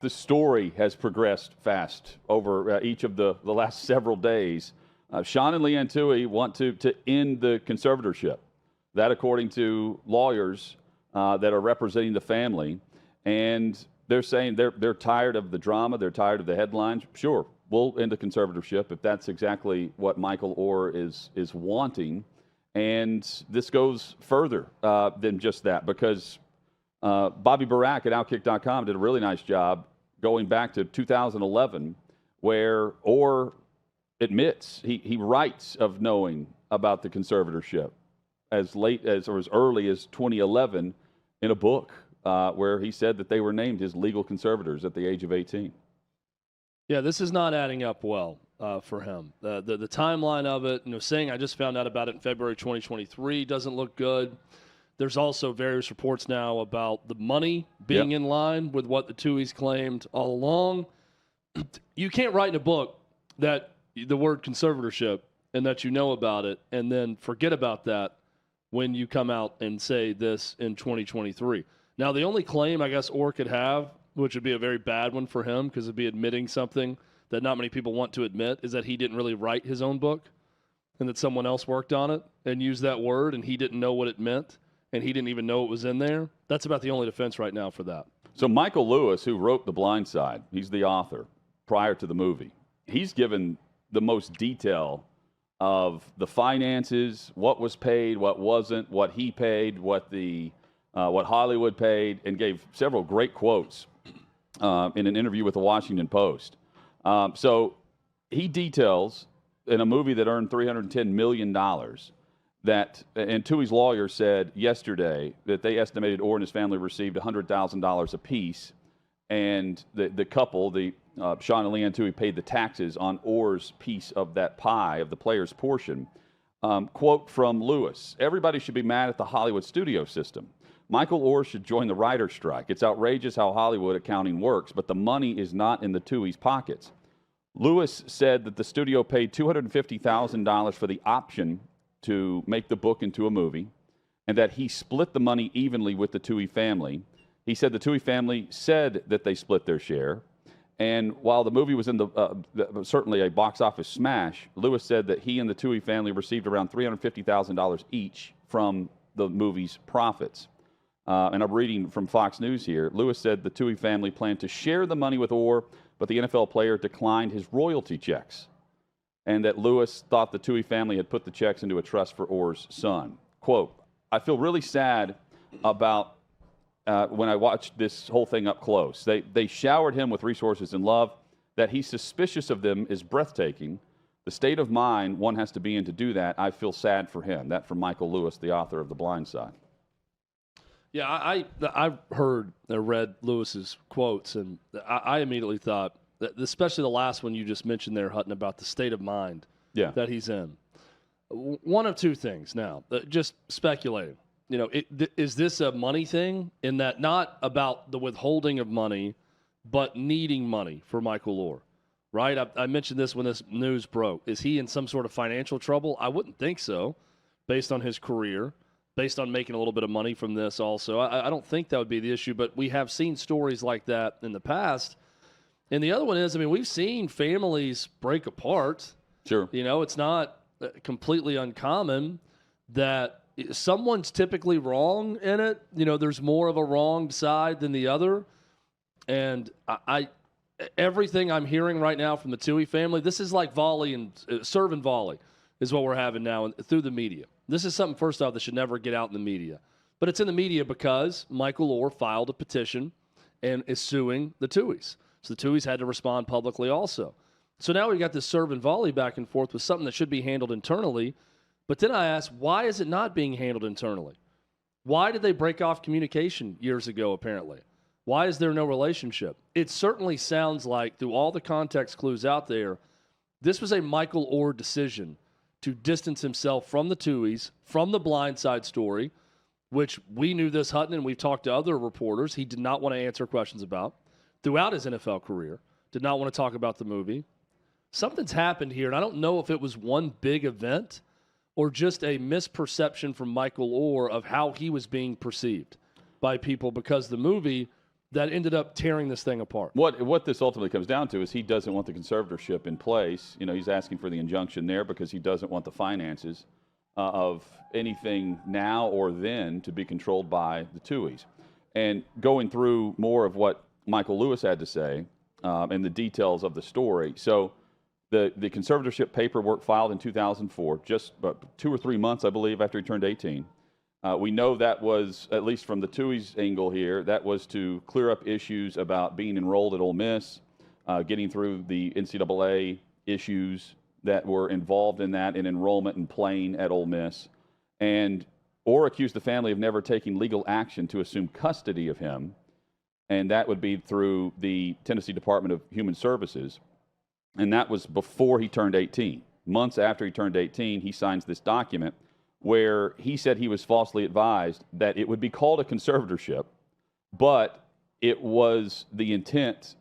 the story has progressed fast over each of the last several days. Sean and Leanne Tuohy want to end the conservatorship. That, according to lawyers that are representing the family, and they're saying they're tired of the drama, they're tired of the headlines. Sure, we'll end the conservatorship if that's exactly what Michael Oher is wanting. And this goes further than just that, because Bobby Barak at OutKick.com did a really nice job going back to 2011, where Oher admits he writes of knowing about the conservatorship as late as or as early as 2011 in a book where he said that they were named his legal conservators at the age of 18. Yeah, this is not adding up well for him. The timeline of it, saying I just found out about it in February 2023 doesn't look good. There's also various reports now about the money being in line with what the Tuohys claimed all along. You can't write in a book that the word conservatorship and that you know about it and then forget about that when you come out and say this in 2023. Now, the only claim I guess Oher could have, which would be a very bad one for him because it'd be admitting something that not many people want to admit, is that he didn't really write his own book and that someone else worked on it and used that word and he didn't know what it meant and he didn't even know it was in there. That's about the only defense right now for that. So Michael Lewis, who wrote The Blind Side, he's the author prior to the movie. He's given the most detail of the finances, what was paid, what wasn't, what he paid, what Hollywood paid, and gave several great quotes in an interview with the Washington Post. So he details in a movie that earned $310 million that, and Tuohy's lawyer said yesterday that they estimated Oher and his family received $100,000 apiece, and the couple, Sean and Leanne Tuohy, paid the taxes on Oher's piece of that pie, of the player's portion. Quote from Lewis: "Everybody should be mad at the Hollywood studio system. Michael Oher should join the writer's strike. It's outrageous how Hollywood accounting works, but the money is not in the Tuohy's pockets." Lewis said that the studio paid $250,000 for the option to make the book into a movie, and that he split the money evenly with the Tuohy family. He said the Tuohy family said that they split their share, and while the movie was in certainly a box office smash, Lewis said that he and the Tuohy family received around $350,000 each from the movie's profits. And I'm reading from Fox News here. Lewis said the Tuohy family planned to share the money with Oher, but the NFL player declined his royalty checks, and that Lewis thought the Tuohy family had put the checks into a trust for Oher's son. Quote, "I feel really sad about when I watched this whole thing up close. They showered him with resources and love. That he's suspicious of them is breathtaking. The state of mind one has to be in to do that, I feel sad for him." That from Michael Lewis, the author of The Blind Side. Yeah, I heard and read Lewis's quotes, and I immediately thought, that, especially the last one you just mentioned there, Hutton, about the state of mind that he's in. One of two things now, just speculating. Is this a money thing in that not about the withholding of money, but needing money for Michael Oher, right? I mentioned this when this news broke. Is he in some sort of financial trouble? I wouldn't think so, based on his career, based on making a little bit of money from this also. I don't think that would be the issue, but we have seen stories like that in the past. And the other one is, we've seen families break apart. Sure. It's not completely uncommon that someone's typically wrong in it. There's more of a wronged side than the other. And everything I'm hearing right now from the Tuohy family, this is like volley and serve and volley is what we're having now through the media. This is something, first off, that should never get out in the media. But it's in the media because Michael Oher filed a petition and is suing the Tuohys. So the Tuohys had to respond publicly also. So now we've got this serve and volley back and forth with something that should be handled internally. But then I asked, why is it not being handled internally? Why did they break off communication years ago, apparently? Why is there no relationship? It certainly sounds like, through all the context clues out there, this was a Michael Oher decision to distance himself from the Tuohys, from the Blind Side story, which we knew this, Hutton, and we've talked to other reporters he did not want to answer questions about throughout his NFL career, did not want to talk about the movie. Something's happened here, and I don't know if it was one big event or just a misperception from Michael Oher of how he was being perceived by people, because the movie that ended up tearing this thing apart. What this ultimately comes down to is he doesn't want the conservatorship in place. He's asking for the injunction there because he doesn't want the finances of anything now or then to be controlled by the Tuohys. And going through more of what Michael Lewis had to say and the details of the story. So the conservatorship paperwork filed in 2004, just 2 or 3 months, I believe, after he turned 18. We know that was, at least from the Tuohys angle here, that was to clear up issues about being enrolled at Ole Miss, getting through the NCAA issues that were involved in that, in enrollment and playing at Ole Miss, or accused the family of never taking legal action to assume custody of him, and that would be through the Tennessee Department of Human Services, and that was before he turned 18. Months after he turned 18, he signs this document where he said he was falsely advised that it would be called a conservatorship, but it was the intent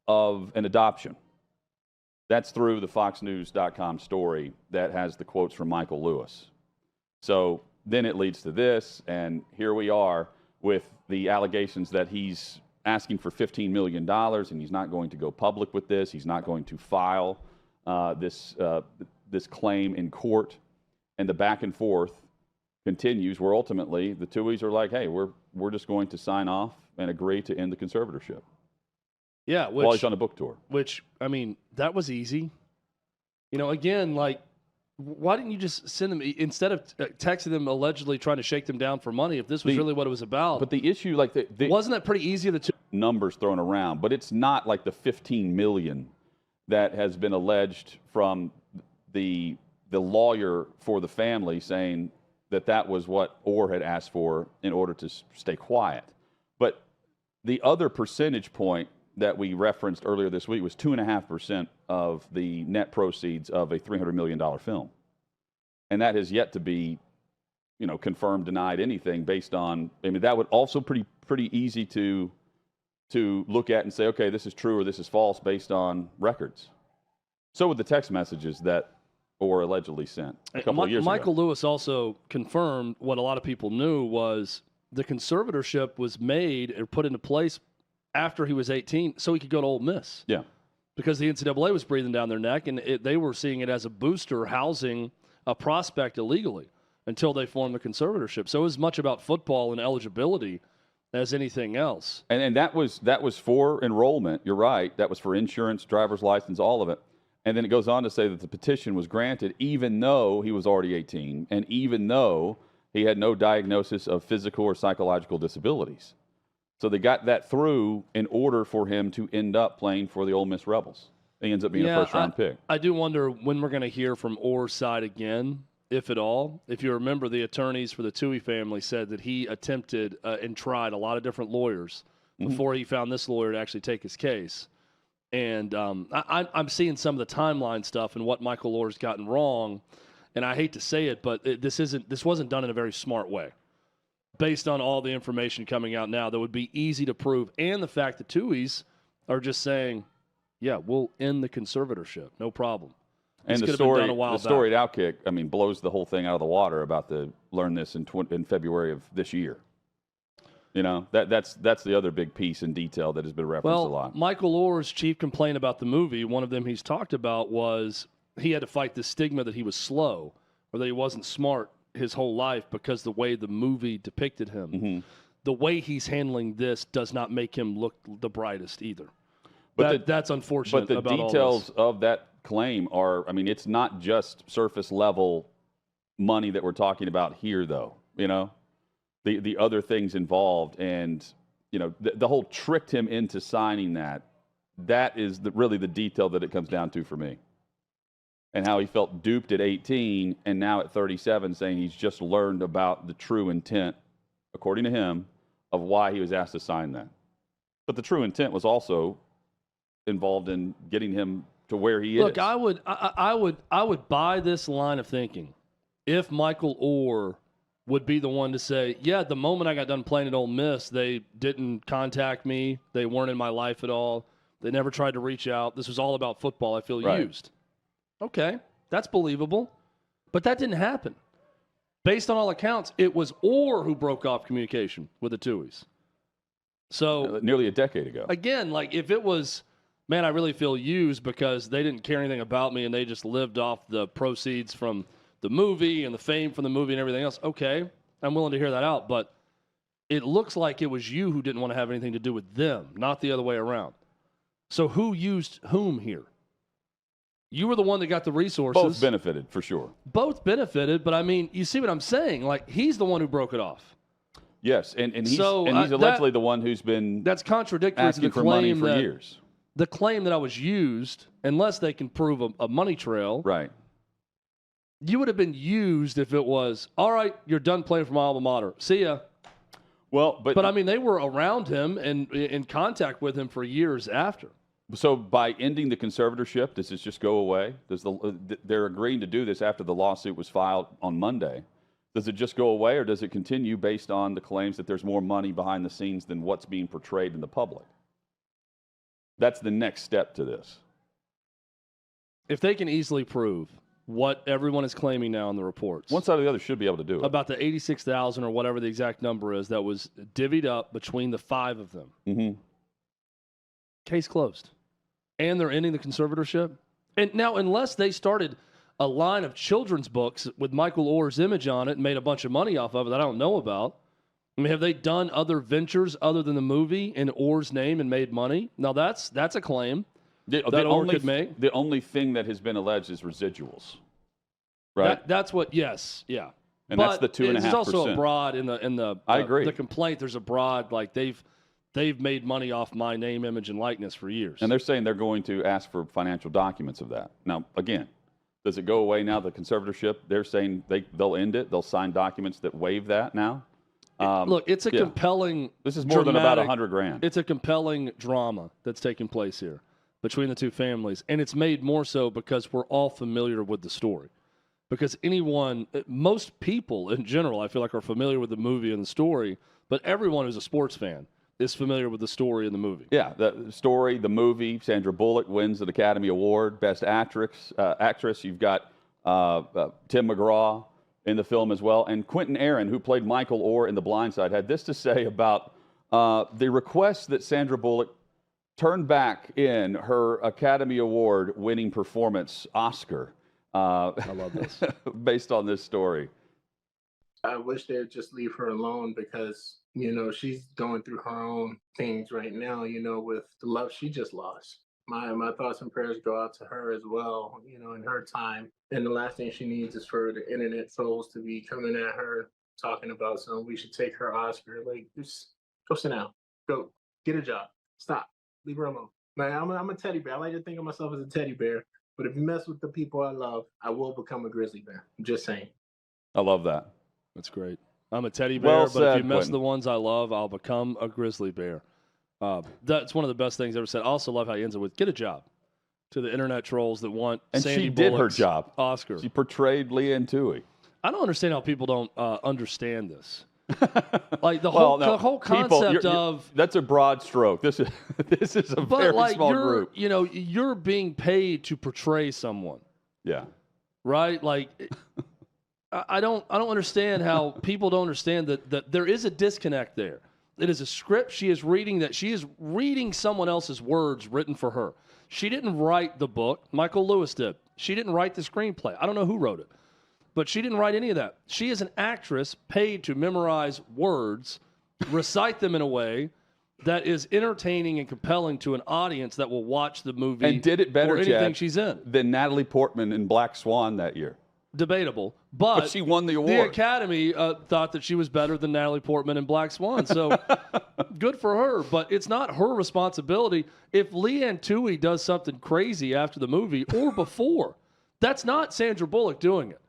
of an adoption. That's through the FoxNews.com story that has the quotes from Michael Lewis. So then it leads to this, and here we are with the allegations that he's asking for $15 million, and he's not going to go public with this. He's not going to file this claim in court. And the back and forth continues, where ultimately the Tuohys are like, hey, we're just going to sign off and agree to end the conservatorship. Yeah, while he's on a book tour. Which, I mean, that was easy. Again, like, why didn't you just send them, instead of texting them allegedly trying to shake them down for money, if this was really what it was about? But the issue, like, wasn't that pretty easy? The two numbers thrown around, but it's not like the $15 million that has been alleged from the lawyer for the family, saying that was what Oher had asked for in order to stay quiet. But the other percentage point that we referenced earlier this week was 2.5% of the net proceeds of a $300 million film. And that has yet to be, confirmed, denied, anything based on, that would also pretty easy to look at and say, okay, this is true or this is false based on records. So with the text messages that Oher allegedly sent a couple of years ago. Michael Lewis also confirmed what a lot of people knew was the conservatorship was made or put into place after he was 18 so he could go to Ole Miss. Yeah. Because the NCAA was breathing down their neck, and they were seeing it as a booster housing a prospect illegally until they formed the conservatorship. So it was much about football and eligibility as anything else. And that was for enrollment. You're right. That was for insurance, driver's license, all of it. And then it goes on to say that the petition was granted even though he was already 18 and even though he had no diagnosis of physical or psychological disabilities. So they got that through in order for him to end up playing for the Ole Miss Rebels. He ends up being a first-round pick. I do wonder when we're going to hear from Oher's side again, if at all. If you remember, the attorneys for the Tuohy family said that he attempted and tried a lot of different lawyers before he found this lawyer to actually take his case. And I'm seeing some of the timeline stuff and what Michael Oher's gotten wrong. And I hate to say it, but this wasn't done in a very smart way. Based on all the information coming out now, that would be easy to prove. And the fact that Tuohys are just saying, yeah, we'll end the conservatorship. No problem. And the story at OutKick, blows the whole thing out of the water about learn this in February of this year. That's the other big piece in detail that has been referenced a lot. Michael Oher's chief complaint about the movie, one of them he's talked about, was he had to fight the stigma that he was slow or that he wasn't smart his whole life because the way the movie depicted him. Mm-hmm. The way he's handling this does not make him look the brightest either. But that's unfortunate. But the details of that claim are, it's not just surface level money that we're talking about here, though. The other things involved, and the whole tricked him into signing that. That is really the detail that it comes down to for me. And how he felt duped at 18 and now at 37 saying he's just learned about the true intent, according to him, of why he was asked to sign that. But the true intent was also involved in getting him to where he is. Look, I would buy this line of thinking if Michael Oher would be the one to say, yeah, the moment I got done playing at Ole Miss, they didn't contact me. They weren't in my life at all. They never tried to reach out. This was all about football. I feel used. Okay, that's believable. But that didn't happen. Based on all accounts, it was Oher who broke off communication with the Tuohys. So nearly a decade ago. again, like if it was, man, I really feel used because they didn't care anything about me and they just lived off the proceeds from the movie and the fame from the movie and everything else. Okay, I'm willing to hear that out, but it looks like it was you who didn't want to have anything to do with them, not the other way around. So who used whom here? You were the one that got the resources. Both benefited, for sure. Both benefited, but I mean, you see what I'm saying? Like, he's the one who broke it off. Yes, and he's, So, he's allegedly the one who's been That's contradictory to asking the for money claim for that years. the claim that I was used, unless they can prove a money trail. Right. You would have been used if it was, all right, you're done playing for my alma mater. See ya. Well, But I mean, they were around him and in contact with him for years after. So by ending the conservatorship, does this just go away? They're agreeing to do this after the lawsuit was filed on Monday. Does it just go away, or does it continue based on the claims that there's more money behind the scenes than what's being portrayed in the public? That's the next step to this. If they can easily prove what everyone is claiming now in the reports, One side or the other should be able to do it. about the 86,000 or whatever the exact number is that was divvied up between the 5 of them. Mm-hmm. Case closed. And they're ending the conservatorship. And now, unless they started a line of children's books with Michael Oher's image on it and made a bunch of money off of it that I don't know about. I mean, have they done other ventures other than the movie in Oher's name and made money? Now, that's a claim that Oher could make. The only thing that has been alleged is residuals, right? That's what, yes, yeah. And that's the 2.5%. There's also a broad in the I agree. The complaint. There's a broad, like they've made money off my name, image, and likeness for years. And they're saying they're going to ask for financial documents of that. Now, again, does it go away now, the conservatorship? They're saying they'll end it. They'll sign documents that waive that now. Look, it's a compelling. This is more than about $100,000. It's a compelling drama that's taking place here between the two families, and it's made more so because we're all familiar with the story. Because most people in general, I feel like, are familiar with the movie and the story, but everyone who's a sports fan is familiar with the story and the movie. Yeah, the story, the movie. Sandra Bullock wins an Academy Award, Best Actress. You've got Tim McGraw in the film as well. And Quentin Aaron, who played Michael Oher in The Blind Side, had this to say about the request that Sandra Bullock turned back in her Academy Award winning performance, Oscar. I love this. Based on this story. I wish they'd just leave her alone because, she's going through her own things right now, with the love she just lost. My thoughts and prayers go out to her as well, in her time. And the last thing she needs is for the internet trolls to be coming at her, talking about something. We should take her Oscar. Like, just go sit down. Go get a job. Stop. Leave her alone. Like, I'm a teddy bear. I like to think of myself as a teddy bear. But if you mess with the people I love, I will become a grizzly bear. I'm just saying. I love that. That's great. I'm a teddy bear, Well but said, if you mess with Quentin. the ones I love, I'll become a grizzly bear. That's one of the best things ever said. I also love how he ends it with, get a job. To the internet trolls that want And Sandy she did her Bullock's job. Oscar. She portrayed Leanne Toohey. I don't understand how people don't understand this. Like the whole concept you're, that's a broad stroke. This is a very small group. You're being paid to portray someone. Yeah. Right? Like I don't understand how people don't understand that there is a disconnect there. It is a script she is reading, that she is reading someone else's words written for her. She didn't write the book. Michael Lewis did. She didn't write the screenplay. I don't know who wrote it. But she didn't write any of that. She is an actress paid to memorize words, recite them in a way that is entertaining and compelling to an audience that will watch the movie And did it better, or anything Chad, she's in. than Natalie Portman in Black Swan that year. Debatable. But she won the award. The Academy thought that she was better than Natalie Portman in Black Swan. So good for her. But it's not her responsibility. If Leanne Toohey does something crazy after the movie or before, that's not Sandra Bullock doing it.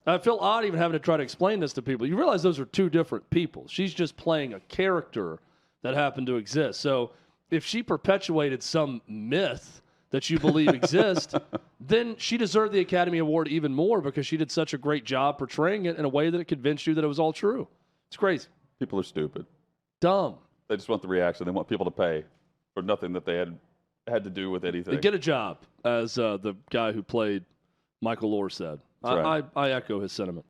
I feel odd even having to try to explain this to people. You realize those are two different people. She's just playing a character that happened to exist. So if she perpetuated some myth that you believe exists, then she deserved the Academy Award even more because she did such a great job portraying it in a way that it convinced you that it was all true. It's crazy. People are stupid. Dumb. They just want the reaction. They want people to pay for nothing that they had to do with anything. Get a job, as the guy who played Michael Oher said. That's right. I echo his sentiment.